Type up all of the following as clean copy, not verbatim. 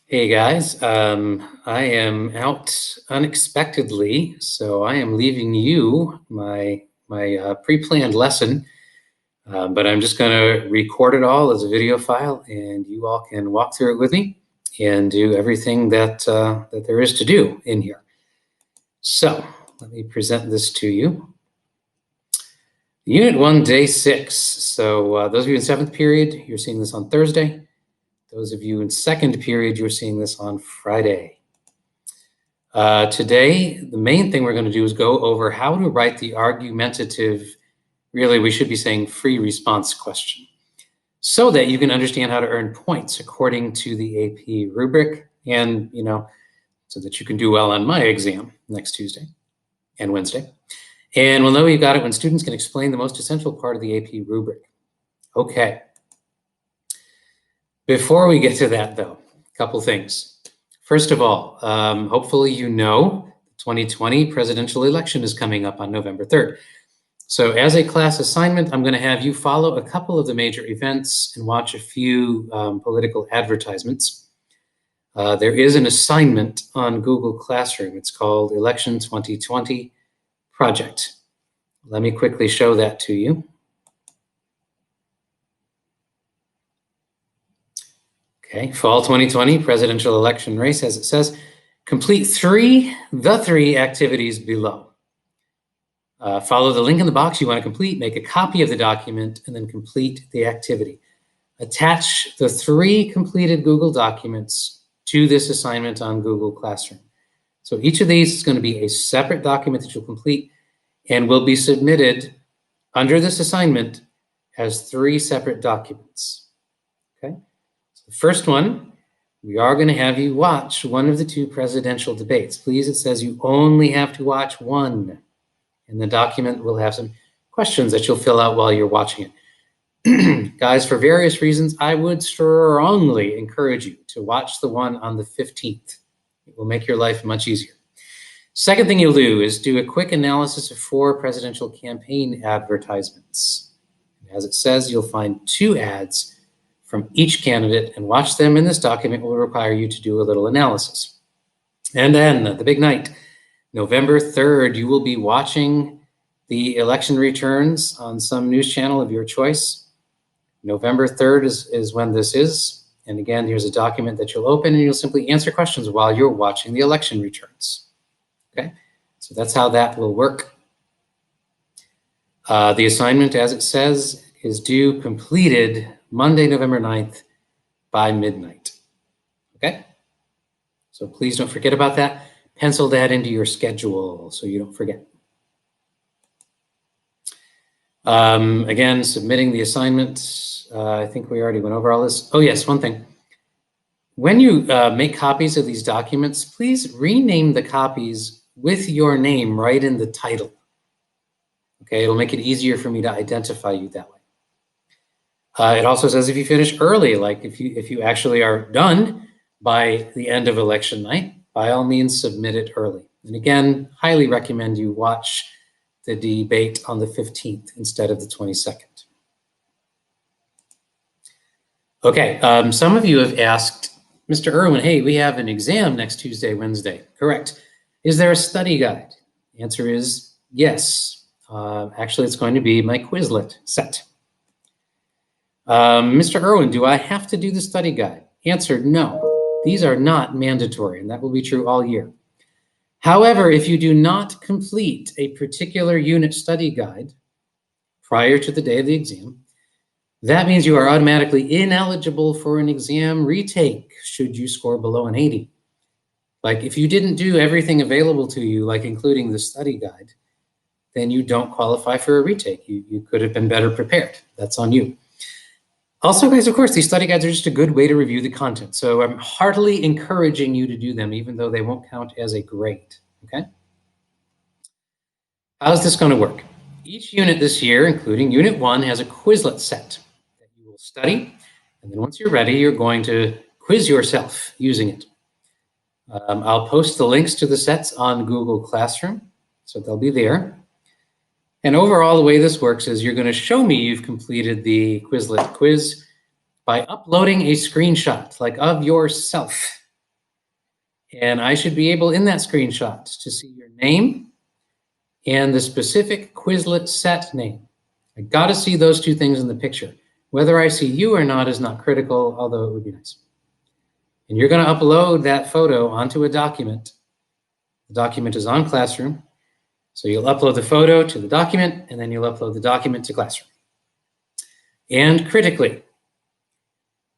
Hey guys, I am out unexpectedly, so I am leaving you my pre-planned lesson, but I'm just going to record it all as a video file, and you all can walk through it with me and do everything that there is to do in here. So let me present this to you. Unit 1, Day 6. So those of you in 7th period, you're seeing this on Thursday. Those of you in 2nd period, you're seeing this on Friday. Today, the main thing we're going to do is go over how to write the argumentative, really we should be saying free response question, so that you can understand how to earn points according to the AP rubric and, so that you can do well on my exam next Tuesday and Wednesday. And we'll know you got it when students can explain the most essential part of the AP rubric. Okay. Before we get to that, though, a couple things. First of all, hopefully you know the 2020 presidential election is coming up on November 3rd. So as a class assignment, I'm going to have you follow a couple of the major events and watch a few political advertisements. There is an assignment on Google Classroom. It's called Election 2020 Project. Let me quickly show that to you. Okay, fall 2020 presidential election race, as it says, complete the three activities below. Follow the link in the box you want to complete, make a copy of the document, and then complete the activity. Attach the 3 completed Google documents to this assignment on Google Classroom. So each of these is going to be a separate document that you'll complete and will be submitted under this assignment as 3 separate documents. Okay. The first one, we are going to have you watch one of the 2 presidential debates. Please, it says you only have to watch one. And the document will have some questions that you'll fill out while you're watching it. Guys, for various reasons, I would strongly encourage you to watch the one on the 15th. It will make your life much easier. Second thing you'll do is do a quick analysis of 4 presidential campaign advertisements. As it says, you'll find 2 ads from each candidate and watch them, and this document will require you to do a little analysis. And then the big night, November 3rd, you will be watching the election returns on some news channel of your choice. November 3rd is when this is. And again, here's a document that you'll open and you'll simply answer questions while you're watching the election returns. Okay, so that's how that will work. The assignment, as it says, is due completed Monday, November 9th by midnight. Okay, so please don't forget about that. Pencil that into your schedule so you don't forget. Again, submitting the assignment. I think we already went over all this. Oh yes, one thing. When you make copies of these documents, please rename the copies with your name right in the title. Okay, it'll make it easier for me to identify you that way. It also says if you finish early, like if you actually are done by the end of election night, by all means submit it early. And again, highly recommend you watch the debate on the 15th instead of the 22nd. Okay, some of you have asked, Mr. Erwin, hey, we have an exam next Tuesday, Wednesday. Correct. Is there a study guide? The answer is yes. Actually, it's going to be my Quizlet set. Mr. Erwin, do I have to do the study guide? Answer, no. These are not mandatory, and that will be true all year. However, if you do not complete a particular unit study guide prior to the day of the exam, that means you are automatically ineligible for an exam retake should you score below an 80. Like if you didn't do everything available to you, like including the study guide, then you don't qualify for a retake. You could have been better prepared. That's on you. Also, guys, of course, these study guides are just a good way to review the content. So I'm heartily encouraging you to do them, even though they won't count as a grade, okay? How's this going to work? Each unit this year, including Unit 1, has a Quizlet set that you will study. And then once you're ready, you're going to quiz yourself using it. I'll post the links to the sets on Google Classroom, so they'll be there. And overall, the way this works is you're going to show me you've completed the Quizlet quiz by uploading a screenshot, like of yourself, And I should be able in that screenshot to see your name and the specific Quizlet set name. I got to see those two things in the picture. Whether I see you or not is not critical, although it would be nice. And you're going to upload that photo onto a document. The document is on Classroom. So you'll upload the photo to the document, and then you'll upload the document to Classroom. And critically,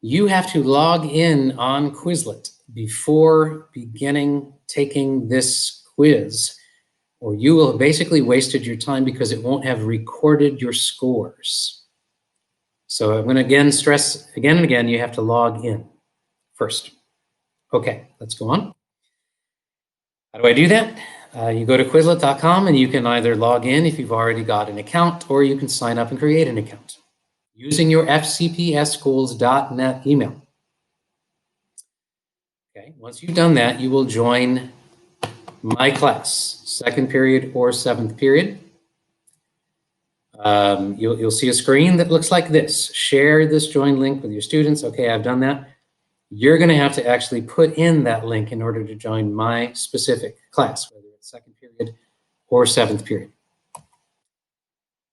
you have to log in on Quizlet before beginning taking this quiz, or you will have basically wasted your time because it won't have recorded your scores. So I'm going to again stress again and again, you have to log in first. Okay, let's go on. How do I do that? You go to Quizlet.com and you can either log in if you've already got an account, or you can sign up and create an account using your fcpsschools.net email. Okay, once you've done that, you will join my class, 2nd period or 7th period. You'll see a screen that looks like this. Share this join link with your students. Okay, I've done that. You're going to have to actually put in that link in order to join my specific class, whether it's 2nd period or 7th period.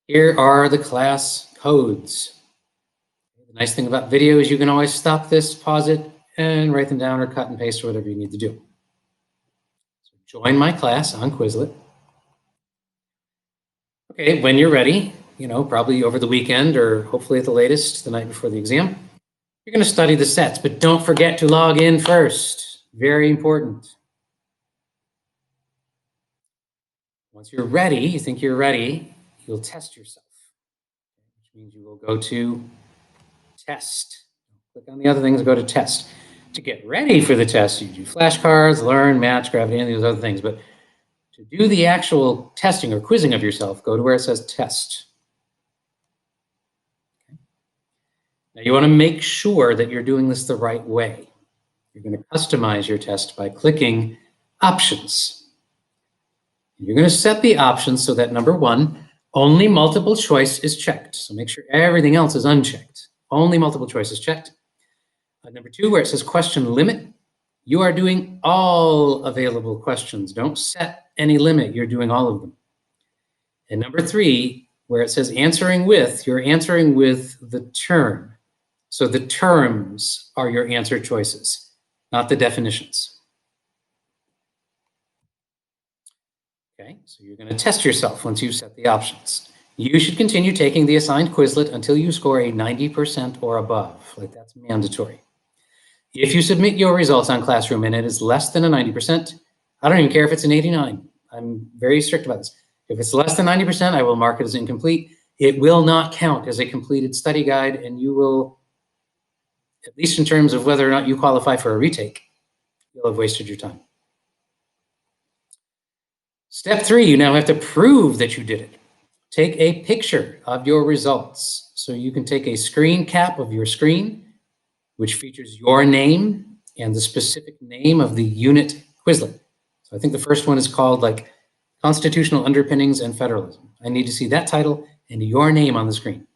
Here are the class codes. The nice thing about video is you can always stop this, pause it, and write them down or cut and paste or whatever you need to do. So join my class on Quizlet. Okay, when you're ready, probably over the weekend or hopefully at the latest the night before the exam, you're going to study the sets, but don't forget to log in first. Very important. Once you're ready, you think you're ready, you'll test yourself, which means you will go to test. Click on the other things, go to test. To get ready for the test, you do flashcards, learn, match, gravity, any of those other things. But to do the actual testing or quizzing of yourself, go to where it says test. Okay. Now you want to make sure that you're doing this the right way. You're going to customize your test by clicking options. You're going to set the options so that number 1, only multiple choice is checked. So make sure everything else is unchecked. Only multiple choice is checked. Number 2, where it says question limit, you are doing all available questions. Don't set any limit. You're doing all of them. And number 3, where it says answering with, you're answering with the term. So the terms are your answer choices, not the definitions. Okay, so you're going to test yourself once you've set the options. You should continue taking the assigned Quizlet until you score a 90% or above. That's mandatory. If you submit your results on Classroom and it is less than a 90%, I don't even care if it's an 89. I'm very strict about this. If it's less than 90%, I will mark it as incomplete. It will not count as a completed study guide, and you will, at least in terms of whether or not you qualify for a retake, you'll have wasted your time. Step 3, you now have to prove that you did it. Take a picture of your results. So you can take a screen cap of your screen, which features your name and the specific name of the unit Quizlet. So I think the first one is called Constitutional Underpinnings and Federalism. I need to see that title and your name on the screen.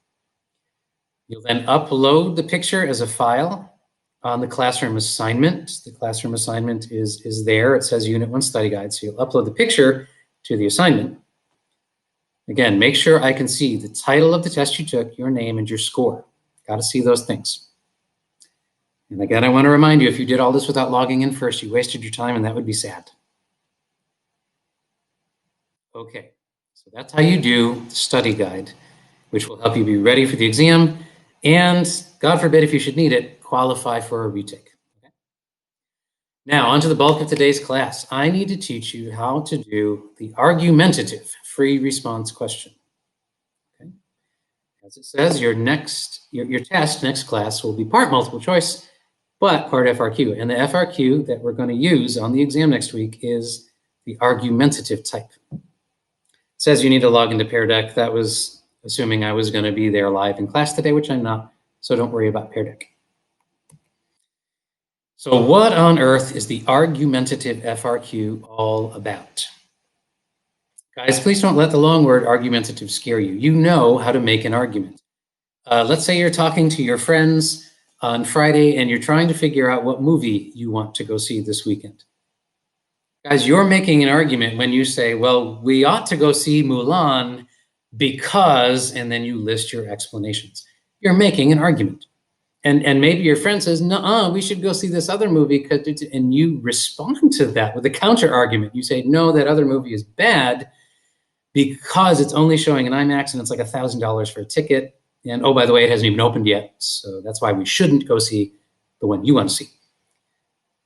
You'll then upload the picture as a file on the Classroom assignment. The Classroom assignment is there. It says Unit 1 Study Guide. So you'll upload the picture to the assignment. Again, make sure I can see the title of the test you took, your name, and your score. Got to see those things. And again, I want to remind you, if you did all this without logging in first, you wasted your time, and that would be sad. Okay, so that's how you do the study guide, which will help you be ready for the exam, and God forbid, if you should need it, qualify for a retake. Okay? Now, on to the bulk of today's class. I need to teach you how to do the argumentative free response question. Okay? As it says, your test next class will be part multiple choice, but part FRQ. And the FRQ that we're going to use on the exam next week is the argumentative type. It says you need to log into Pear Deck. That was assuming I was going to be there live in class today, which I'm not, so don't worry about Pear Deck. So what on earth is the argumentative FRQ all about? Guys, please don't let the long word argumentative scare you. You know how to make an argument. Let's say you're talking to your friends on Friday and you're trying to figure out what movie you want to go see this weekend. Guys, you're making an argument when you say, well, we ought to go see Mulan because, and then you list your explanations. You're making an argument. And maybe your friend says, no, we should go see this other movie, and you respond to that with a counter argument. You say, no, that other movie is bad because it's only showing in IMAX and it's like $1,000 for a ticket. And oh, by the way, it hasn't even opened yet. So that's why we shouldn't go see the one you want to see.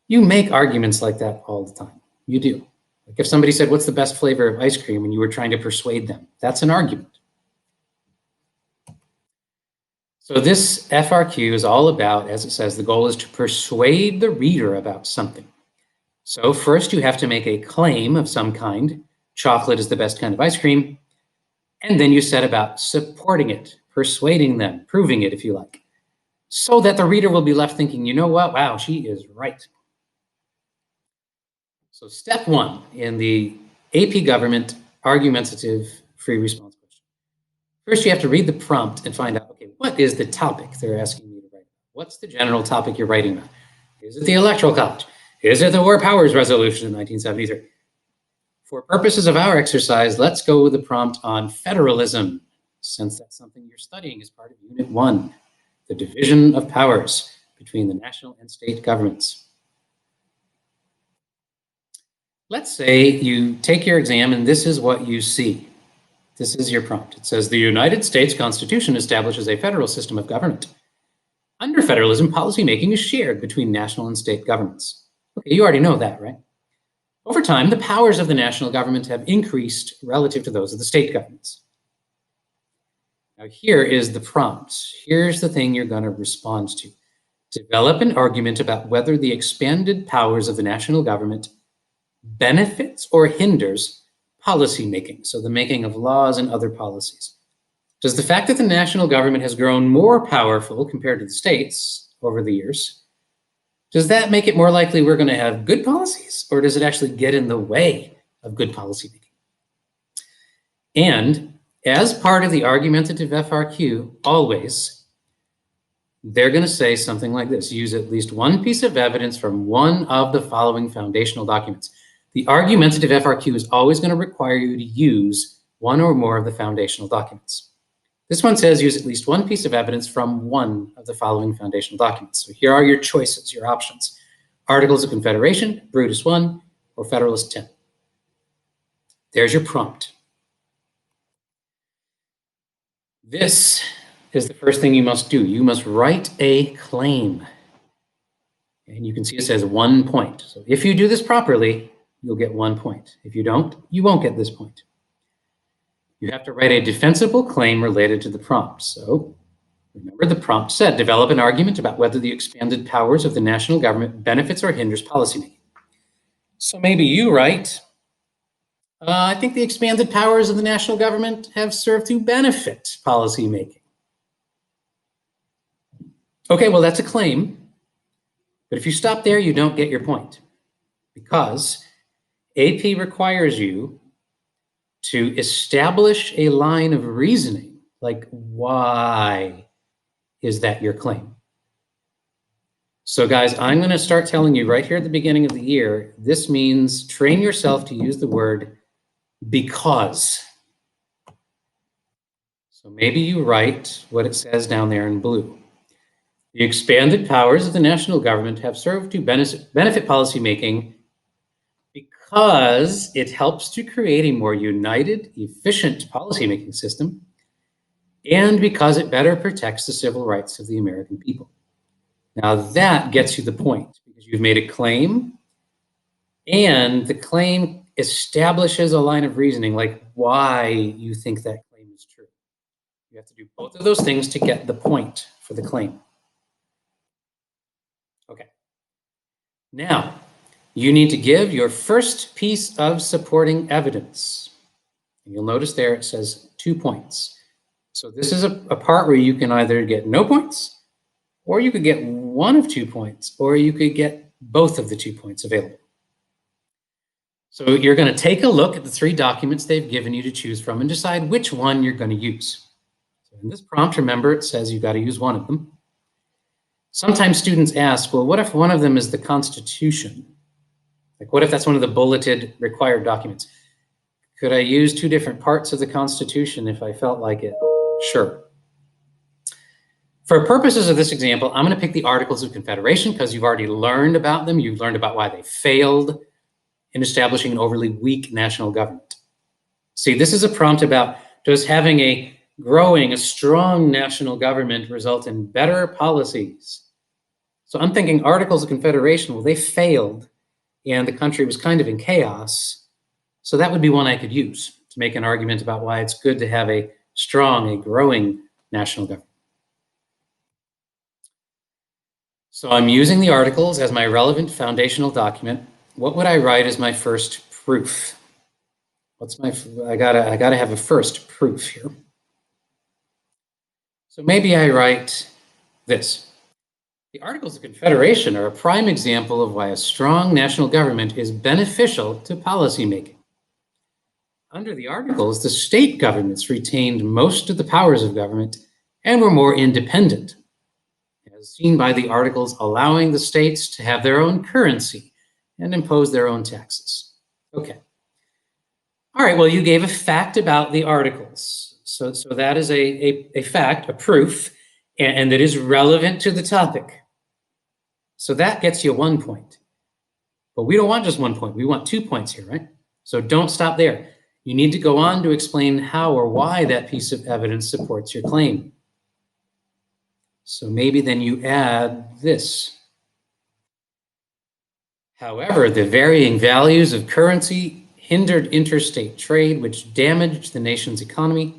You make arguments like that all the time. You do. Like if somebody said, what's the best flavor of ice cream? And you were trying to persuade them, that's an argument. So this FRQ is all about, as it says, the goal is to persuade the reader about something. So first you have to make a claim of some kind. Chocolate is the best kind of ice cream. And then you set about supporting it, persuading them, proving it if you like, so that the reader will be left thinking, you know what, wow, she is right. So step one in the AP Government argumentative free response question. First, you have to read the prompt and find out, okay, what is the topic they're asking you to write? What's the general topic you're writing about? Is it the Electoral College? Is it the War Powers Resolution in 1973? For purposes of our exercise, let's go with the prompt on federalism, since that's something you're studying as part of Unit 1, the division of powers between the national and state governments. Let's say you take your exam and this is what you see. This is your prompt. It says, the United States Constitution establishes a federal system of government. Under federalism, policymaking is shared between national and state governments. Okay, you already know that, right? Over time, the powers of the national government have increased relative to those of the state governments. Now, here is the prompt. Here's the thing you're going to respond to. Develop an argument about whether the expanded powers of the national government benefits or hinders policy making, so the making of laws and other policies. Does the fact that the national government has grown more powerful compared to the states over the years, does that make it more likely we're going to have good policies, or does it actually get in the way of good policy making? And as part of the argumentative FRQ, always, they're going to say something like this: use at least one piece of evidence from one of the following foundational documents. The argumentative FRQ is always going to require you to use one or more of the foundational documents. This one says use at least one piece of evidence from one of the following foundational documents. So here are your choices, your options: Articles of Confederation, Brutus I, or Federalist 10. There's your prompt. This is the first thing you must do. You must write a claim. And you can see it says 1 point. So if you do this properly, you'll get 1 point. If you don't, you won't get this point. You have to write a defensible claim related to the prompt. So remember, the prompt said, develop an argument about whether the expanded powers of the national government benefits or hinders policymaking. So maybe you write, I think the expanded powers of the national government have served to benefit policymaking. Okay, well, that's a claim. But if you stop there, you don't get your point, because AP requires you to establish a line of reasoning, like why is that your claim? So guys, I'm going to start telling you right here at the beginning of the year, this means train yourself to use the word because. So maybe you write what it says down there in blue. The expanded powers of the national government have served to benefit policymaking because it helps to create a more united, efficient policymaking system, and because it better protects the civil rights of the American people. Now that gets you the point, because you've made a claim, and the claim establishes a line of reasoning, like why you think that claim is true. You have to do both of those things to get the point for the claim. Okay. Now, you need to give your first piece of supporting evidence. And you'll notice there it says 2 points. So this is a part where you can either get no points, or you could get one of 2 points, or you could get both of the 2 points available. So you're going to take a look at the 3 documents they've given you to choose from and decide which one you're going to use. So in this prompt, remember, it says you've got to use one of them. Sometimes students ask, well, what if one of them is the Constitution? Like, what if that's one of the bulleted required documents? Could I use two different parts of the Constitution if I felt like it? Sure. For purposes of this example, I'm going to pick the Articles of Confederation because you've already learned about them. You've learned about why they failed in establishing an overly weak national government. See, this is a prompt about, does having a strong national government result in better policies? So I'm thinking Articles of Confederation, well, they failed and the country was kind of in chaos. So that would be one I could use to make an argument about why it's good to have a growing national government. So I'm using the Articles as my relevant foundational document. What would I write as my first proof? I gotta have a first proof here. So maybe I write this. The Articles of Confederation are a prime example of why a strong national government is beneficial to policymaking. Under the Articles, the state governments retained most of the powers of government and were more independent, as seen by the Articles allowing the states to have their own currency and impose their own taxes. Okay. All right, well, you gave a fact about the Articles. So that is a fact, a proof, and that is relevant to the topic. So that gets you 1 point. But we don't want just 1 point. We want 2 points here, right? So don't stop there. You need to go on to explain how or why that piece of evidence supports your claim. So maybe then you add this. However, the varying values of currency hindered interstate trade, which damaged the nation's economy,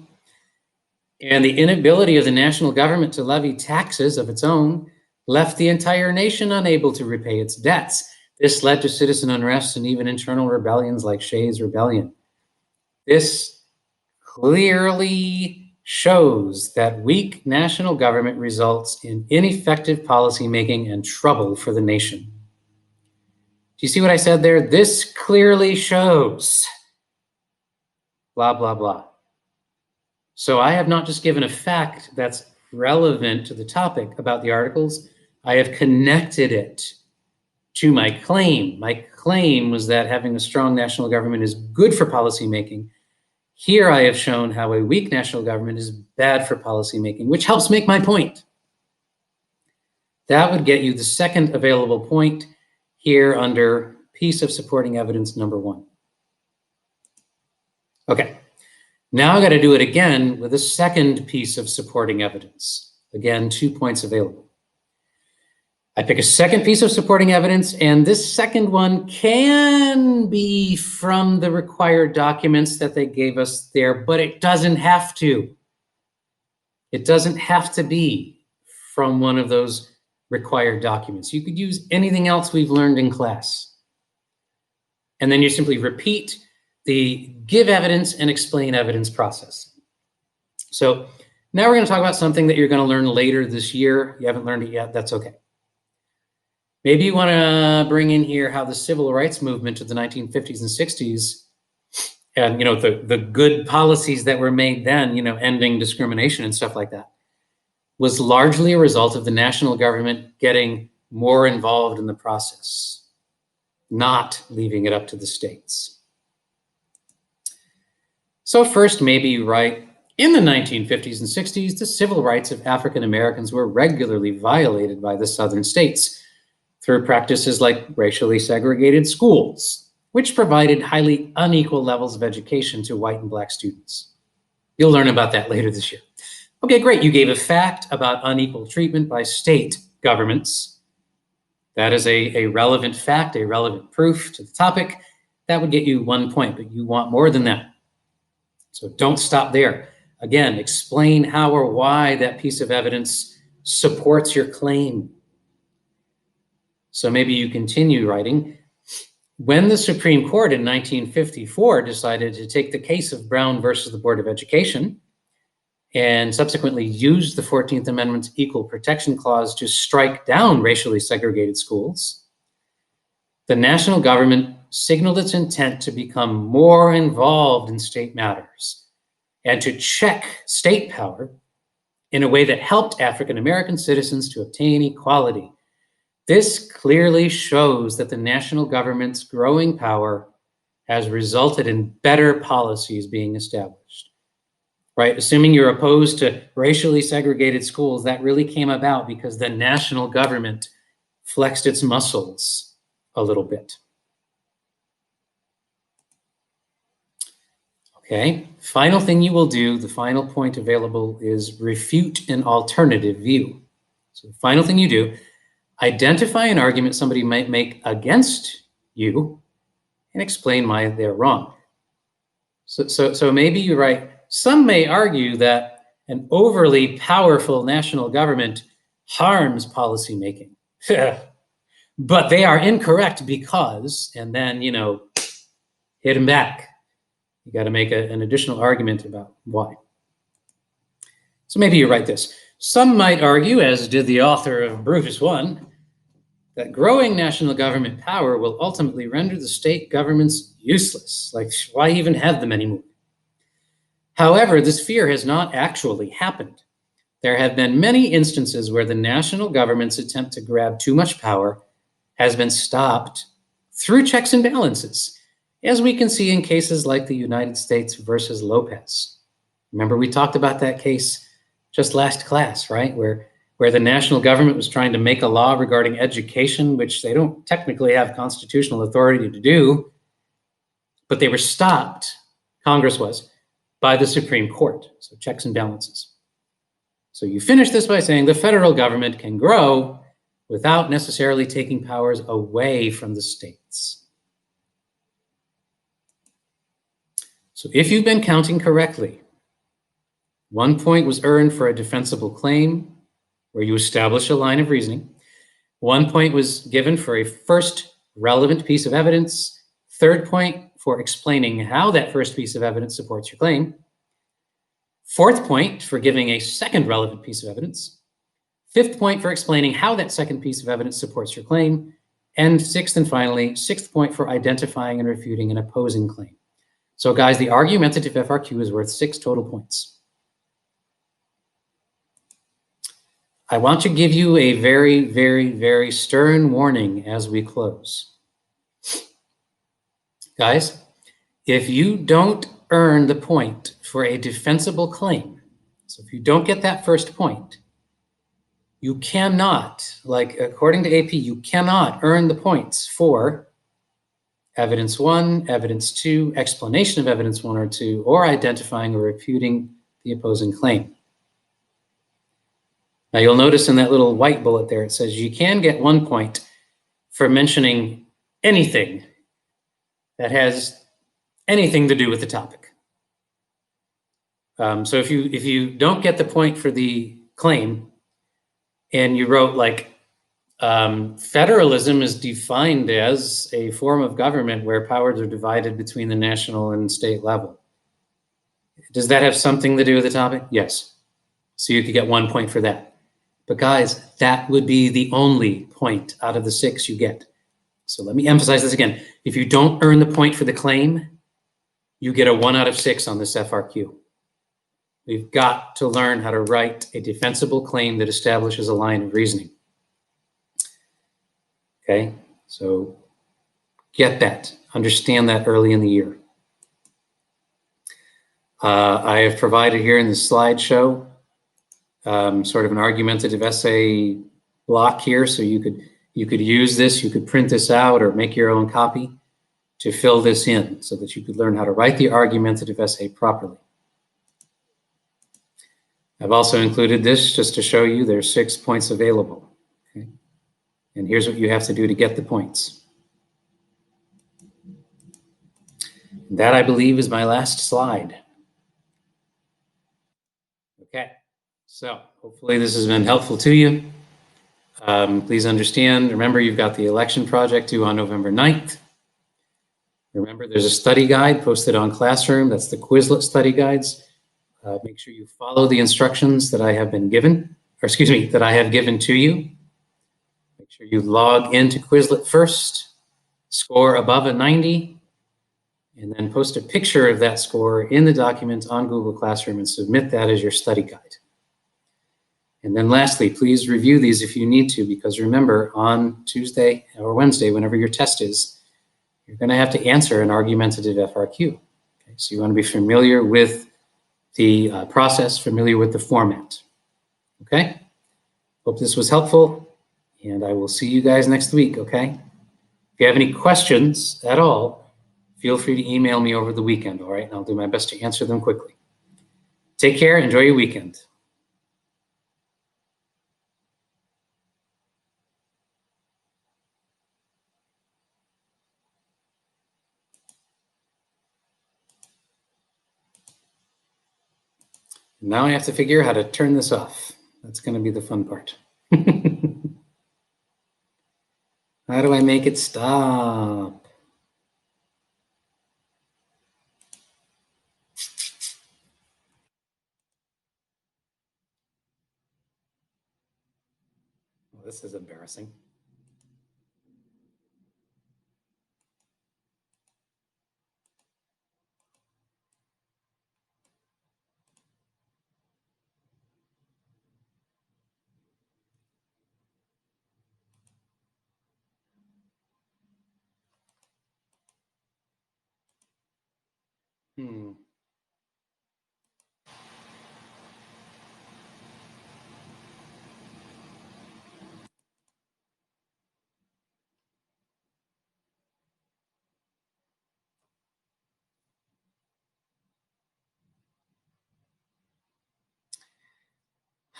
and the inability of the national government to levy taxes of its own left the entire nation unable to repay its debts. This led to citizen unrest and even internal rebellions like Shays' Rebellion. This clearly shows that weak national government results in ineffective policymaking and trouble for the nation. Do you see what I said there? This clearly shows blah, blah, blah. So I have not just given a fact that's relevant to the topic about the Articles, I have connected it to my claim. My claim was that having a strong national government is good for policymaking. Here I have shown how a weak national government is bad for policymaking, which helps make my point. That would get you the second available point here under piece of supporting evidence number 1. Okay, now I got to do it again with a second piece of supporting evidence. Again, 2 points available. I pick a second piece of supporting evidence, and this second one can be from the required documents that they gave us there, but it doesn't have to. It doesn't have to be from one of those required documents. You could use anything else we've learned in class. And then you simply repeat the give evidence and explain evidence process. So now we're going to talk about something that you're going to learn later this year. You haven't learned it yet, that's okay. Maybe you want to bring in here how the civil rights movement of the 1950s and 60s and, the good policies that were made then, ending discrimination and stuff like that, was largely a result of the national government getting more involved in the process, not leaving it up to the states. So first, maybe you write, in the 1950s and 60s, the civil rights of African Americans were regularly violated by the southern states through practices like racially segregated schools, which provided highly unequal levels of education to white and black students. You'll learn about that later this year. Okay, great. You gave a fact about unequal treatment by state governments. That is a relevant fact, a relevant proof to the topic. That would get you 1 point, but you want more than that. So don't stop there. Again, explain how or why that piece of evidence supports your claim. So maybe you continue writing. When the Supreme Court in 1954 decided to take the case of Brown versus the Board of Education and subsequently used the 14th Amendment's Equal Protection Clause to strike down racially segregated schools, the national government signaled its intent to become more involved in state matters and to check state power in a way that helped African American citizens to obtain equality. This clearly shows that the national government's growing power has resulted in better policies being established, right? Assuming you're opposed to racially segregated schools, that really came about because the national government flexed its muscles a little bit. Okay, final thing you will do, the final point available is refute an alternative view. So the final thing you do, identify an argument somebody might make against you and explain why they're wrong. So maybe you're right. Some may argue that an overly powerful national government harms policymaking. But they are incorrect because, and then, hit them back. You got to make an additional argument about why. So maybe you write this. Some might argue, as did the author of Brutus I, that growing national government power will ultimately render the state governments useless. Like, why even have them anymore? However, this fear has not actually happened. There have been many instances where the national government's attempt to grab too much power has been stopped through checks and balances, as we can see in cases like the United States versus Lopez. Remember, we talked about that case just last class, right? Where the national government was trying to make a law regarding education, which they don't technically have constitutional authority to do, but they were stopped, Congress was, by the Supreme Court. So checks and balances. So you finish this by saying the federal government can grow without necessarily taking powers away from the states. So if you've been counting correctly, 1 point was earned for a defensible claim where you establish a line of reasoning. 1 point was given for a first relevant piece of evidence. 3rd point for explaining how that first piece of evidence supports your claim. 4th point for giving a second relevant piece of evidence. 5th point for explaining how that second piece of evidence supports your claim. And 6th and finally, 6th point for identifying and refuting an opposing claim. So guys, the argumentative FRQ is worth 6 total points. I want to give you a very, very, very stern warning as we close. Guys, if you don't earn the point for a defensible claim, so if you don't get that first point, you cannot, like according to AP, you cannot earn the points for evidence 1, evidence 2, explanation of evidence 1 or 2, or identifying or refuting the opposing claim. Now you'll notice in that little white bullet there, it says you can get 1 point for mentioning anything that has anything to do with the topic. So if you don't get the point for the claim and you wrote like federalism is defined as a form of government where powers are divided between the national and state level. Does that have something to do with the topic? Yes. So you could get 1 point for that. But guys, that would be the only point out of the 6 you get. So let me emphasize this again. If you don't earn the point for the claim, you get a 1 out of 6 on this FRQ. We've got to learn how to write a defensible claim that establishes a line of reasoning. Okay, so get that. Understand that early in the year. I have provided here in the slideshow sort of an argumentative essay block here, so you could use this, you could print this out or make your own copy to fill this in so that you could learn how to write the argumentative essay properly. I've also included this just to show you there's 6 points available. Okay? And here's what you have to do to get the points. That, I believe, is my last slide. Okay, so hopefully this has been helpful to you. Please understand, remember you've got the election project due on November 9th. Remember there's a study guide posted on Classroom. That's the Quizlet study guides. Make sure you follow the instructions that I have been given, or excuse me, that I have given to you. Make sure you log into Quizlet first, score above a 90, and then post a picture of that score in the document on Google Classroom and submit that as your study guide. And then lastly, please review these if you need to, because remember, on Tuesday or Wednesday, whenever your test is, you're going to have to answer an argumentative FRQ. Okay, so you want to be familiar with the process, familiar with the format. Okay? Hope this was helpful, and I will see you guys next week, okay? If you have any questions at all, feel free to email me over the weekend, all right? And I'll do my best to answer them quickly. Take care. Enjoy your weekend. Now I have to figure out how to turn this off. That's going to be the fun part. How do I make it stop? Well, this is embarrassing.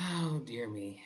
Oh, dear me.